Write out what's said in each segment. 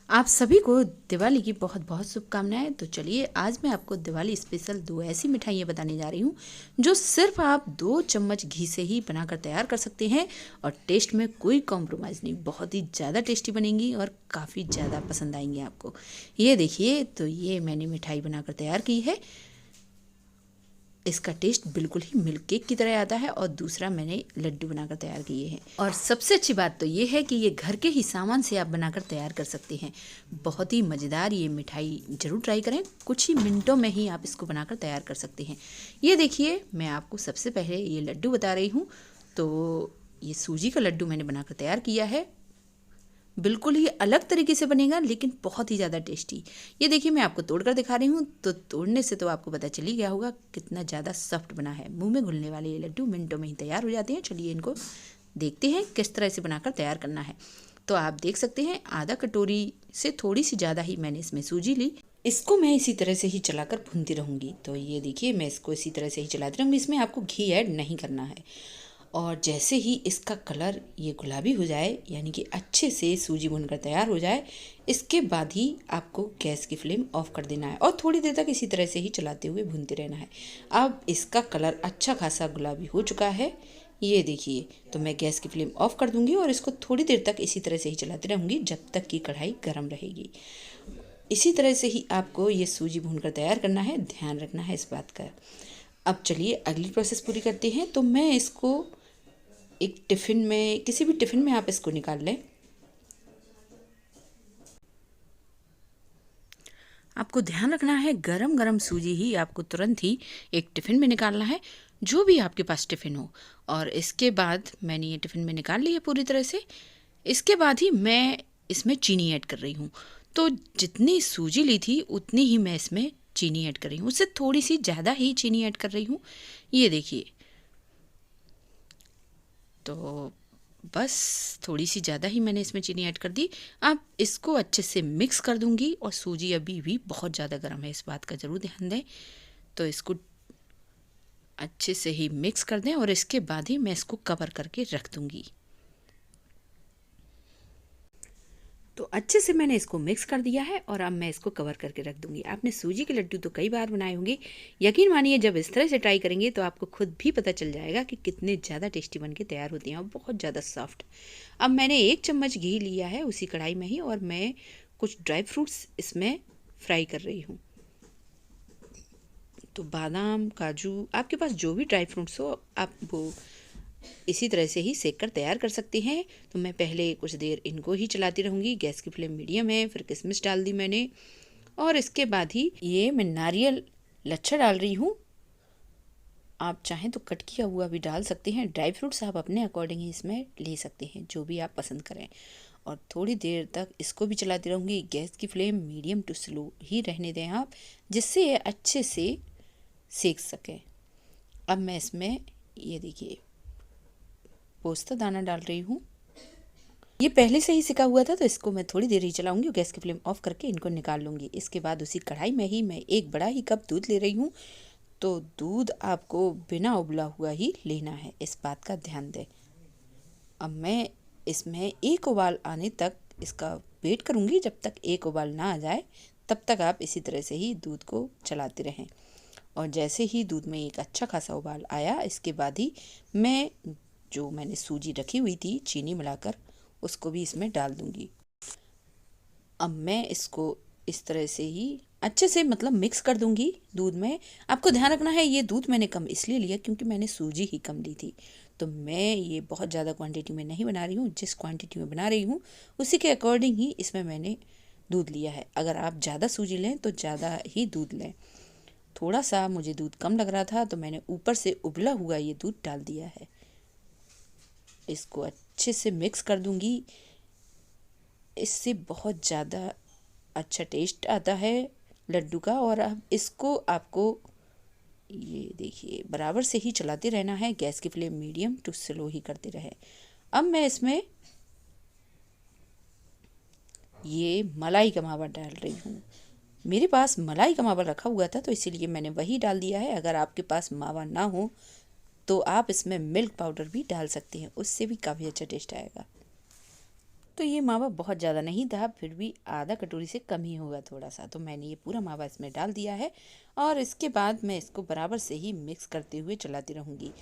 आप सभी को दिवाली की बहुत बहुत शुभकामनाएं। तो चलिए आज मैं आपको दिवाली स्पेशल दो ऐसी मिठाइयाँ बताने जा रही हूँ जो सिर्फ आप 2 चम्मच घी से ही बनाकर तैयार कर सकते हैं और टेस्ट में कोई कॉम्प्रोमाइज़ नहीं, बहुत ही ज़्यादा टेस्टी बनेंगी और काफ़ी ज़्यादा पसंद आएंगी आपको। ये देखिए, तो ये मैंने मिठाई बनाकर तैयार की है। इसका टेस्ट बिल्कुल ही मिल्क केक की तरह आता है और दूसरा मैंने लड्डू बनाकर तैयार किए हैं। और सबसे अच्छी बात तो ये है कि ये घर के ही सामान से आप बनाकर तैयार कर सकते हैं। बहुत ही मज़ेदार ये मिठाई ज़रूर ट्राई करें, कुछ ही मिनटों में ही आप इसको बनाकर तैयार कर सकते हैं। ये देखिए, मैं आपको सबसे पहले ये लड्डू बता रही हूँ। तो ये सूजी का लड्डू मैंने बनाकर तैयार किया है। बिल्कुल ही अलग तरीके से बनेगा लेकिन बहुत ही ज़्यादा टेस्टी। ये देखिए, मैं आपको तोड़ कर दिखा रही हूँ। तो तोड़ने से तो आपको पता चल ही गया होगा कितना ज़्यादा सॉफ्ट बना है। मुंह में घुलने वाले ये लड्डू मिनटों में ही तैयार हो जाते हैं। चलिए इनको देखते हैं किस तरह से बनाकर तैयार करना है। तो आप देख सकते हैं आधा कटोरी से थोड़ी सी ज़्यादा ही मैंने इसमें सूजी ली। इसको मैं इसी तरह से ही चलाकर भूनती रहूँगी। तो ये देखिए, मैं इसको इसी तरह से ही चलाती रहूँगी। इसमें आपको घी ऐड नहीं करना है। और जैसे ही इसका कलर ये गुलाबी हो जाए, यानी कि अच्छे से सूजी भुनकर तैयार हो जाए, इसके बाद ही आपको गैस की फ्लेम ऑफ कर देना है और थोड़ी देर तक इसी तरह से ही चलाते हुए भूनते रहना है। अब इसका कलर अच्छा खासा गुलाबी हो चुका है। ये देखिए, तो मैं गैस की फ्लेम ऑफ कर दूंगी और इसको थोड़ी देर तक इसी तरह से ही चलाती रहूँगी जब तक कि कढ़ाई गर्म रहेगी। इसी तरह से ही आपको ये सूजी भूनकर तैयार करना है, ध्यान रखना है इस बात का। अब चलिए अगली प्रोसेस पूरी करते हैं। तो मैं इसको एक टिफ़िन में, किसी भी टिफ़िन में आप इसको निकाल लें। आपको ध्यान रखना है गरम गरम सूजी ही आपको तुरंत ही एक टिफ़िन में निकालना है, जो भी आपके पास टिफ़िन हो। और इसके बाद मैंने ये टिफ़िन में निकाल ली है पूरी तरह से। इसके बाद ही मैं इसमें चीनी ऐड कर रही हूँ। तो जितनी सूजी ली थी उतनी ही मैं इसमें चीनी ऐड कर रही हूँ, उससे थोड़ी सी ज़्यादा ही चीनी ऐड कर रही हूँ। ये देखिए, तो बस थोड़ी सी ज़्यादा ही मैंने इसमें चीनी ऐड कर दी। अब इसको अच्छे से मिक्स कर दूंगी। और सूजी अभी भी बहुत ज़्यादा गर्म है, इस बात का ज़रूर ध्यान दें। तो इसको अच्छे से ही मिक्स कर दें और इसके बाद ही मैं इसको कवर करके रख दूंगी। तो अच्छे से मैंने इसको मिक्स कर दिया है और अब मैं इसको कवर करके रख दूंगी। आपने सूजी के लड्डू तो कई बार बनाए होंगे, यकीन मानिए जब इस तरह से ट्राई करेंगे तो आपको खुद भी पता चल जाएगा कि कितने ज़्यादा टेस्टी बन के तैयार होती हैं और बहुत ज़्यादा सॉफ्ट। अब मैंने 1 चम्मच घी लिया है उसी कढ़ाई में ही, और मैं कुछ ड्राई फ्रूट्स इसमें फ्राई कर रही हूँ। तो बादाम, काजू, आपके पास जो भी ड्राई फ्रूट्स हो आप वो इसी तरह से ही सेक कर तैयार कर सकते हैं। तो मैं पहले कुछ देर इनको ही चलाती रहूँगी। गैस की फ्लेम मीडियम है। फिर किशमिश डाल दी मैंने और इसके बाद ही ये मैं नारियल लच्छा डाल रही हूँ। आप चाहें तो कट किया हुआ भी डाल सकते हैं। ड्राई फ्रूट्स आप अपने अकॉर्डिंग ही इसमें ले सकते हैं, जो भी आप पसंद करें। और थोड़ी देर तक इसको भी चलाती रहूँगी। गैस की फ्लेम मीडियम टू स्लो ही रहने दें आप, जिससे ये अच्छे से सेक सकें। अब मैं इसमें ये देखिए पोस्ता दाना डाल रही हूँ। ये पहले से ही सिका हुआ था, तो इसको मैं थोड़ी देर ही चलाऊंगी और गैस की फ्लेम ऑफ करके इनको निकाल लूँगी। इसके बाद उसी कढ़ाई में ही मैं एक बड़ा ही कप दूध ले रही हूँ। तो दूध आपको बिना उबला हुआ ही लेना है, इस बात का ध्यान दें। अब मैं इसमें एक उबाल आने तक इसका वेट करूँगी। जब तक एक उबाल ना आ जाए तब तक आप इसी तरह से ही दूध को चलाते रहें। और जैसे ही दूध में एक अच्छा खासा उबाल आया, इसके बाद ही मैं जो मैंने सूजी रखी हुई थी चीनी मिलाकर, उसको भी इसमें डाल दूंगी। अब मैं इसको इस तरह से ही अच्छे से मतलब मिक्स कर दूंगी दूध में। आपको ध्यान रखना है ये दूध मैंने कम इसलिए लिया क्योंकि मैंने सूजी ही कम ली थी। तो मैं ये बहुत ज़्यादा क्वांटिटी में नहीं बना रही हूँ, जिस क्वांटिटी में बना रही हूँ उसी के अकॉर्डिंग ही इसमें मैंने दूध लिया है। अगर आप ज़्यादा सूजी लें तो ज़्यादा ही दूध लें। थोड़ा सा मुझे दूध कम लग रहा था तो मैंने ऊपर से उबला हुआ ये दूध डाल दिया है। इसको अच्छे से मिक्स कर दूंगी। इससे बहुत ज़्यादा अच्छा टेस्ट आता है लड्डू का। और अब इसको आपको ये देखिए बराबर से ही चलाते रहना है। गैस की फ्लेम मीडियम टू स्लो ही करते रहे। अब मैं इसमें ये मलाई का मावा डाल रही हूँ। मेरे पास मलाई का मावा रखा हुआ था तो इसीलिए मैंने वही डाल दिया है। अगर आपके पास मावा ना हो तो आप इसमें मिल्क पाउडर भी डाल सकते हैं, उससे भी काफ़ी अच्छा टेस्ट आएगा। तो ये मावा बहुत ज़्यादा नहीं था, फिर भी आधा कटोरी से कम ही होगा थोड़ा सा। तो मैंने ये पूरा मावा इसमें डाल दिया है और इसके बाद मैं इसको बराबर से ही मिक्स करते हुए चलाती रहूँगी।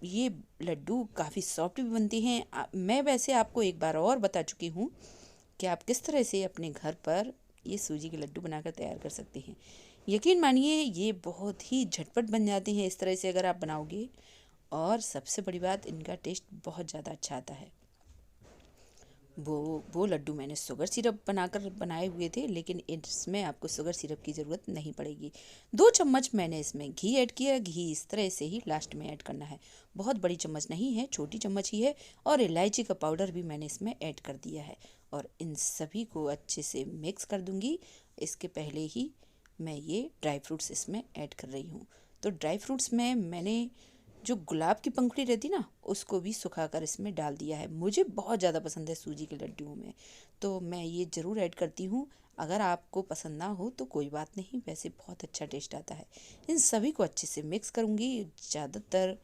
ये लड्डू काफ़ी सॉफ्ट भी बनते हैं। मैं वैसे आपको एक बार और बता चुकी हूँ कि आप किस तरह से अपने घर पर ये सूजी के लड्डू बनाकर तैयार कर सकते हैं। यकीन मानिए ये बहुत ही झटपट बन जाते हैं इस तरह से अगर आप बनाओगे, और सबसे बड़ी बात इनका टेस्ट बहुत ज़्यादा अच्छा आता है। वो लड्डू मैंने शुगर सिरप बनाकर बनाए हुए थे, लेकिन इसमें आपको शुगर सिरप की ज़रूरत नहीं पड़ेगी। 2 चम्मच मैंने इसमें घी ऐड किया। घी इस तरह से ही लास्ट में ऐड करना है, बहुत बड़ी चम्मच नहीं है, छोटी चम्मच ही है। और इलायची का पाउडर भी मैंने इसमें ऐड कर दिया है और इन सभी को अच्छे से मिक्स कर दूंगी। इसके पहले ही मैं ये ड्राई फ्रूट्स इसमें ऐड कर रही हूँ। तो ड्राई फ्रूट्स में मैंने जो गुलाब की पंखुड़ी रहती ना, उसको भी सुखाकर इसमें डाल दिया है। मुझे बहुत ज़्यादा पसंद है सूजी के लड्डुओं में, तो मैं ये ज़रूर ऐड करती हूँ। अगर आपको पसंद ना हो तो कोई बात नहीं, वैसे बहुत अच्छा टेस्ट आता है। इन सभी को अच्छे से मिक्स करूँगी। ज़्यादातर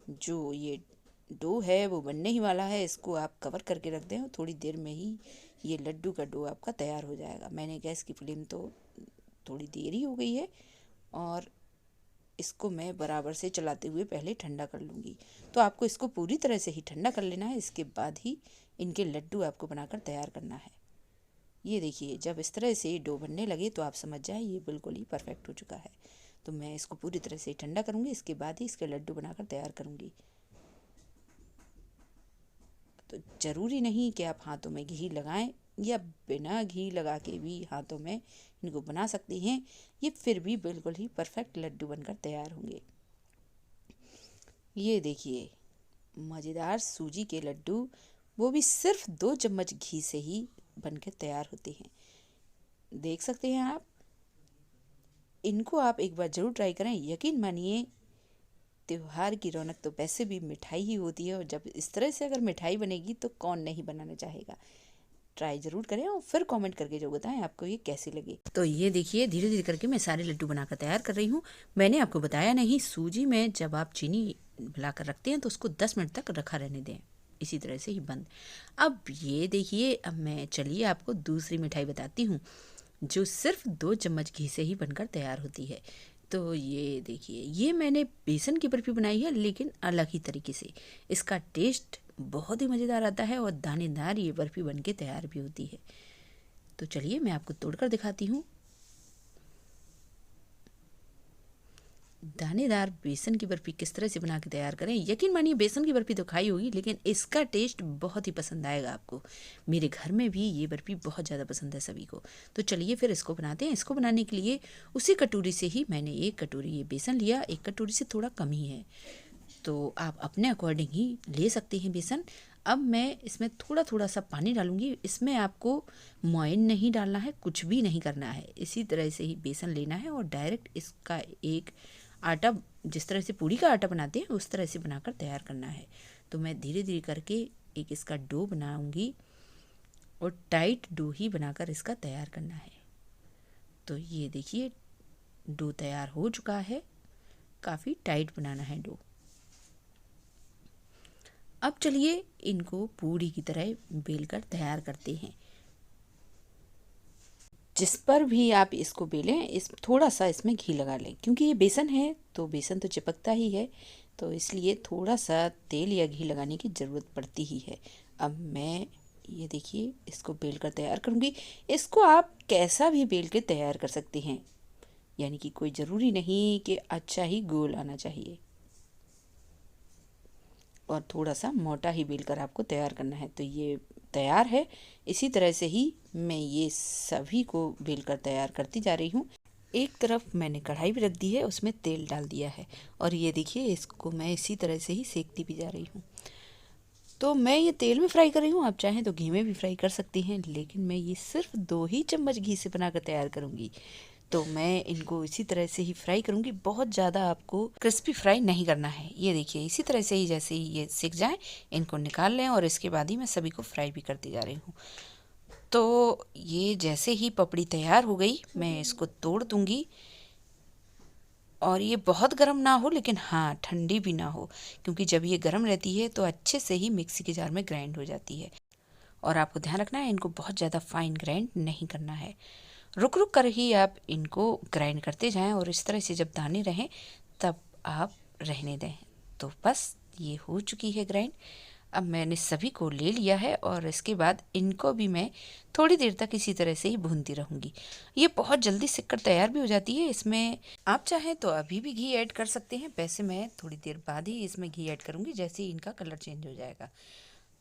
जो ये डो है वो बनने ही वाला है, इसको आप कवर करके रख दें और थोड़ी देर में ही ये लड्डू का डो आपका तैयार हो जाएगा। मैंने गैस की फ्लेम तो थोड़ी देर ही हो गई है और इसको मैं बराबर से चलाते हुए पहले ठंडा कर लूँगी। तो आपको इसको पूरी तरह से ही ठंडा कर लेना है, इसके बाद ही इनके लड्डू आपको बनाकर तैयार करना है। ये देखिए, जब इस तरह से डो बनने लगे तो आप समझ जाए ये बिल्कुल ही परफेक्ट हो चुका है। तो मैं इसको पूरी तरह से ठंडा करूँगी, इसके बाद ही इसके लड्डू बनाकर तैयार करूँगी। तो ज़रूरी नहीं कि आप हाथों में घी लगाएं, या बिना घी लगा के भी हाथों में इनको बना सकते हैं। ये फिर भी बिल्कुल ही परफेक्ट लड्डू बनकर तैयार होंगे। ये देखिए, मज़ेदार सूजी के लड्डू, वो भी सिर्फ 2 चम्मच घी से ही बनकर तैयार होते हैं। देख सकते हैं आप, इनको आप एक बार ज़रूर ट्राई करें। यकीन मानिए, त्योहार की रौनक तो वैसे भी मिठाई ही होती है, और जब इस तरह से अगर मिठाई बनेगी तो कौन नहीं बनाना चाहेगा। ट्राई ज़रूर करें और फिर कमेंट करके जो बताएं आपको ये कैसी लगी। तो ये देखिए, धीरे धीरे करके मैं सारे लड्डू बनाकर तैयार कर रही हूँ। मैंने आपको बताया नहीं, सूजी में जब आप चीनी मिलाकर रखते हैं तो उसको 10 मिनट तक रखा रहने दें, इसी तरह से ही बंद। अब ये देखिए, अब मैं चलिए आपको दूसरी मिठाई बताती हूँ जो सिर्फ 2 चम्मच घी से ही बनकर तैयार होती है। तो ये देखिए, ये मैंने बेसन की बर्फ़ी बनाई है, लेकिन अलग ही तरीके से। इसका टेस्ट बहुत ही मज़ेदार आता है और दानेदार ये बर्फ़ी बनके तैयार भी होती है। तो चलिए मैं आपको तोड़कर दिखाती हूँ। दानेदार बेसन की बर्फ़ी किस तरह से बना के तैयार करें। यकीन मानिए, बेसन की बर्फ़ी तो खाई होगी, लेकिन इसका टेस्ट बहुत ही पसंद आएगा आपको। मेरे घर में भी ये बर्फ़ी बहुत ज़्यादा पसंद है सभी को। तो चलिए फिर इसको बनाते हैं। इसको बनाने के लिए उसी कटोरी से ही मैंने 1 कटोरी ये बेसन लिया। 1 कटोरी से थोड़ा कम ही है, तो आप अपने अकॉर्डिंग ही ले सकते हैं बेसन। अब मैं इसमें थोड़ा थोड़ा सा पानी डालूंगी। इसमें आपको मोइन नहीं डालना है, कुछ भी नहीं करना है। इसी तरह से ही बेसन लेना है और डायरेक्ट इसका एक आटा, जिस तरह से पूड़ी का आटा बनाते हैं उस तरह से बनाकर तैयार करना है। तो मैं धीरे धीरे करके एक इसका डो बनाऊंगी और टाइट डो ही बनाकर इसका तैयार करना है। तो ये देखिए, डो तैयार हो चुका है। काफ़ी टाइट बनाना है डो। अब चलिए इनको पूड़ी की तरह बेलकर तैयार करते हैं। जिस पर भी आप इसको बेलें, इस थोड़ा सा इसमें घी लगा लें, क्योंकि ये बेसन है तो बेसन तो चिपकता ही है, तो इसलिए थोड़ा सा तेल या घी लगाने की ज़रूरत पड़ती ही है। अब मैं ये देखिए इसको बेल कर तैयार करूँगी। इसको आप कैसा भी बेल के तैयार कर सकते हैं, यानी कि कोई ज़रूरी नहीं कि अच्छा ही गोल आना चाहिए, और थोड़ा सा मोटा ही बेल कर आपको तैयार करना है। तो ये तैयार है। इसी तरह से ही मैं ये सभी को बेल कर तैयार करती जा रही हूँ। एक तरफ मैंने कढ़ाई भी रख दी है, उसमें तेल डाल दिया है, और ये देखिए इसको मैं इसी तरह से ही सेकती भी जा रही हूँ। तो मैं ये तेल में फ्राई कर रही हूँ, आप चाहें तो घी में भी फ्राई कर सकती हैं, लेकिन मैं ये सिर्फ 2 ही चम्मच घी से बनाकर तैयार करूँगी। तो मैं इनको इसी तरह से ही फ्राई करूँगी। बहुत ज़्यादा आपको क्रिस्पी फ्राई नहीं करना है। ये देखिए, इसी तरह से ही जैसे ही ये सिक जाए इनको निकाल लें, और इसके बाद ही मैं सभी को फ्राई भी करती जा रही हूँ। तो ये जैसे ही पपड़ी तैयार हो गई, मैं इसको तोड़ दूँगी। और ये बहुत गर्म ना हो, लेकिन हाँ ठंडी भी ना हो, क्योंकि जब ये गर्म रहती है तो अच्छे से ही मिक्सी के जार में ग्राइंड हो जाती है। और आपको ध्यान रखना है इनको बहुत ज़्यादा फाइन ग्राइंड नहीं करना है। रुक रुक कर ही आप इनको ग्राइंड करते जाएं और इस तरह से जब दाने रहें तब आप रहने दें। तो बस ये हो चुकी है ग्राइंड। अब मैंने सभी को ले लिया है और इसके बाद इनको भी मैं थोड़ी देर तक इसी तरह से ही भूनती रहूँगी। ये बहुत जल्दी सिक कर तैयार भी हो जाती है। इसमें आप चाहें तो अभी भी घी ऐड कर सकते हैं, वैसे मैं थोड़ी देर बाद ही इसमें घी ऐड करूँगी जैसे ही इनका कलर चेंज हो जाएगा।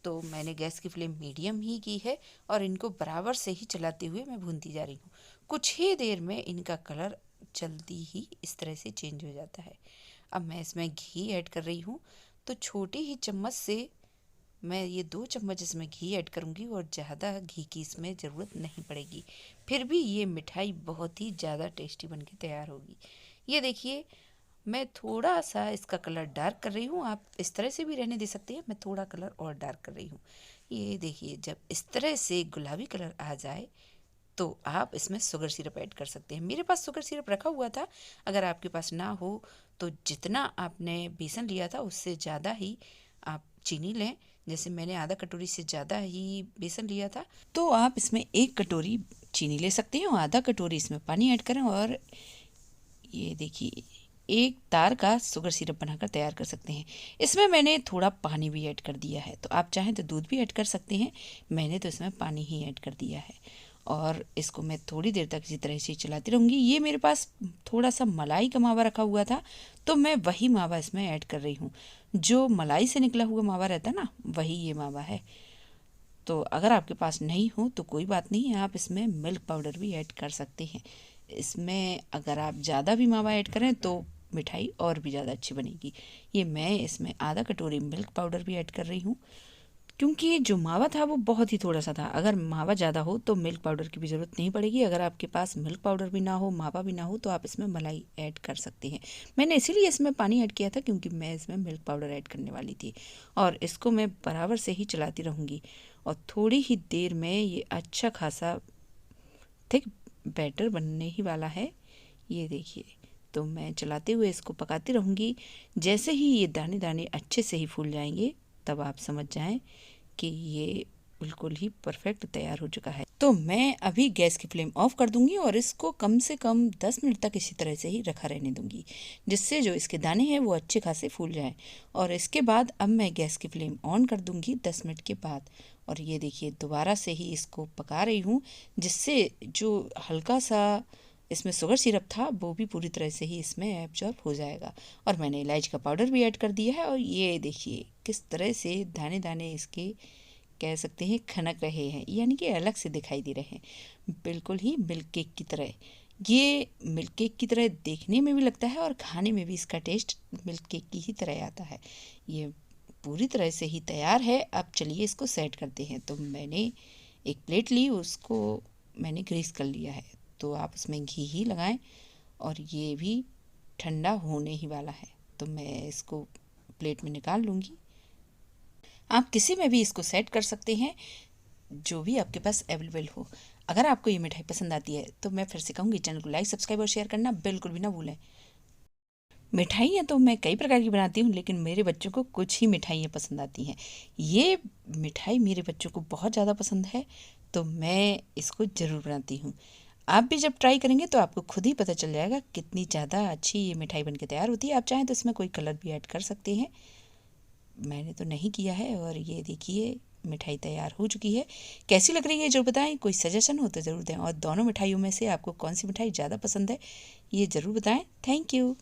तो मैंने गैस की फ्लेम मीडियम ही की है और इनको बराबर से ही चलाते हुए मैं भूनती जा रही हूँ। कुछ ही देर में इनका कलर जल्दी ही इस तरह से चेंज हो जाता है। अब मैं इसमें घी ऐड कर रही हूँ, तो छोटी ही चम्मच से मैं ये 2 चम्मच इसमें घी ऐड करूँगी और ज़्यादा घी की इसमें ज़रूरत नहीं पड़ेगी। फिर भी ये मिठाई बहुत ही ज़्यादा टेस्टी बन के तैयार होगी। ये देखिए, मैं थोड़ा सा इसका कलर डार्क कर रही हूँ, आप इस तरह से भी रहने दे सकते हैं, मैं थोड़ा कलर और डार्क कर रही हूँ। ये देखिए, जब इस तरह से गुलाबी कलर आ जाए तो आप इसमें शुगर सिरप ऐड कर सकते हैं। मेरे पास शुगर सिरप रखा हुआ था, अगर आपके पास ना हो तो जितना आपने बेसन लिया था उससे ज़्यादा ही आप चीनी लें। जैसे मैंने आधा कटोरी से ज़्यादा ही बेसन लिया था, तो आप इसमें 1 कटोरी चीनी ले सकते हैं और आधा कटोरी इसमें पानी ऐड करें और ये देखिए 1 तार का शुगर सिरप बनाकर तैयार कर सकते हैं। इसमें मैंने थोड़ा पानी भी ऐड कर दिया है, तो आप चाहें तो दूध भी ऐड कर सकते हैं, मैंने तो इसमें पानी ही ऐड कर दिया है। और इसको मैं थोड़ी देर तक इसी तरह से चलाती रहूँगी। ये मेरे पास थोड़ा सा मलाई का मावा रखा हुआ था, तो मैं वही मावा इसमें ऐड कर रही हूँ। जो मलाई से निकला हुआ मावा रहता है ना, वही ये मावा है। तो अगर आपके पास नहीं हो तो कोई बात नहीं है, आप इसमें मिल्क पाउडर भी ऐड कर सकते हैं। इसमें अगर आप ज़्यादा भी मावा ऐड करें तो मिठाई और भी ज़्यादा अच्छी बनेगी। ये मैं इसमें आधा कटोरी मिल्क पाउडर भी ऐड कर रही हूँ, क्योंकि जो मावा था वो बहुत ही थोड़ा सा था। अगर मावा ज़्यादा हो तो मिल्क पाउडर की भी ज़रूरत नहीं पड़ेगी। अगर आपके पास मिल्क पाउडर भी ना हो, मावा भी ना हो, तो आप इसमें मलाई ऐड कर सकते हैं। मैंने इसीलिए इसमें पानी ऐड किया था क्योंकि मैं इसमें मिल्क पाउडर ऐड करने वाली थी। और इसको मैं बराबर से ही चलाती रहूँगी और थोड़ी ही देर में ये अच्छा खासा थिक बैटर बनने ही वाला है। ये देखिए, तो मैं चलाते हुए इसको पकाती रहूँगी। जैसे ही ये दाने दाने अच्छे से ही फूल जाएंगे तब आप समझ जाएं कि ये बिल्कुल ही परफेक्ट तैयार हो चुका है। तो मैं अभी गैस की फ्लेम ऑफ कर दूंगी और इसको कम से कम 10 मिनट तक इसी तरह से ही रखा रहने दूंगी, जिससे जो इसके दाने हैं वो अच्छे खासे फूल जाएं। और इसके बाद अब मैं गैस की फ्लेम ऑन कर दूंगी 10 मिनट के बाद। और ये देखिए, दोबारा से ही इसको पका रही हूँ, जिससे जो हल्का सा इसमें शुगर सिरप था वो भी पूरी तरह से ही इसमें एब्जॉर्ब हो जाएगा। और मैंने इलायची का पाउडर भी ऐड कर दिया है और ये देखिए किस तरह से दाने दाने इसके कह सकते हैं खनक रहे हैं, यानी कि अलग से दिखाई दे रहे हैं, बिल्कुल ही मिल्क केक की तरह। ये मिल्क केक की तरह देखने में भी लगता है और खाने में भी इसका टेस्ट मिल्क केक की ही तरह आता है। ये पूरी तरह से ही तैयार है। अब चलिए इसको सेट करते हैं। तो मैंने एक प्लेट ली, उसको मैंने ग्रीस कर लिया है, तो आप उसमें घी ही लगाएं और ये भी ठंडा होने ही वाला है। तो मैं इसको प्लेट में निकाल लूँगी। आप किसी में भी इसको सेट कर सकते हैं, जो भी आपके पास अवेलेबल हो। अगर आपको ये मिठाई पसंद आती है तो मैं फिर से कहूँगी, चैनल को लाइक, सब्सक्राइब और शेयर करना बिल्कुल भी ना भूलें। मिठाइयाँ तो मैं कई प्रकार की बनाती हूँ, लेकिन मेरे बच्चों को कुछ ही मिठाइयाँ पसंद आती हैं। ये मिठाई मेरे बच्चों को बहुत ज़्यादा पसंद है, तो मैं इसको ज़रूर बनाती हूँ। आप भी जब ट्राई करेंगे तो आपको खुद ही पता चल जाएगा कितनी ज़्यादा अच्छी ये मिठाई बन के तैयार होती है। आप चाहें तो इसमें कोई कलर भी ऐड कर सकते हैं, मैंने तो नहीं किया है। और ये देखिए, मिठाई तैयार हो चुकी है। कैसी लग रही है जो बताएं, कोई सजेशन हो तो ज़रूर दें। और दोनों मिठाइयों में से आपको कौन सी मिठाई ज़्यादा पसंद है ये ज़रूर बताएं। Thank you.